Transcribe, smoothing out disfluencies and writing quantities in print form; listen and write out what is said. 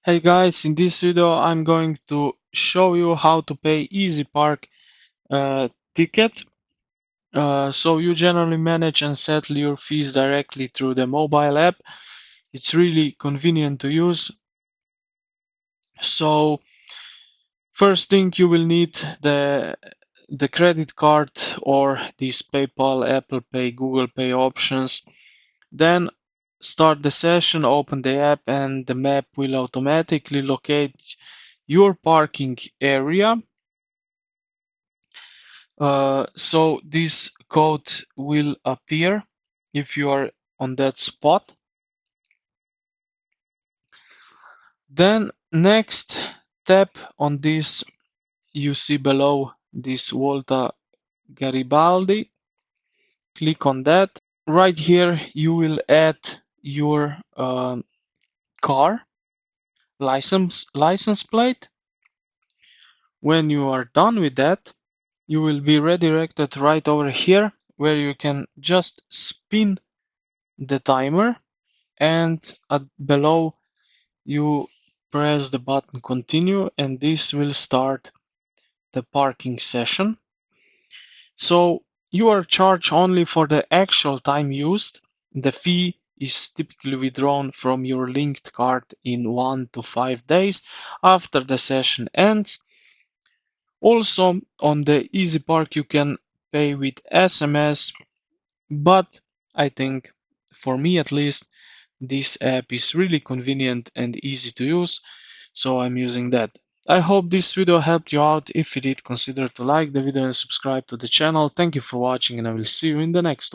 Hey guys, in this video I'm going to show you how to pay EasyPark ticket. So you generally manage and settle your fees directly through the mobile app. It's really convenient to use. So first thing you will need the credit card or these PayPal, Apple Pay, Google Pay options. Then start the session, open the app, and the map will automatically locate your parking area. So this code will appear if you are on that spot. Then next, tap on this you see below this Volta Garibaldi. Click on that. Right here you will add your car license plate. When you are done with that, you will be redirected right over here where you can just spin the timer, and below you press the button continue, and this will start the parking session. So you are charged only for the actual time used. The fee is typically withdrawn from your linked card in 1 to 5 days after the session ends. Also on the EasyPark you can pay with SMS, but I think, for me at least, this app is really convenient and easy to use, so I'm using that. I hope this video helped you out. If it did, consider to like the video and subscribe to the channel. Thank you for watching, and I will see you in the next one.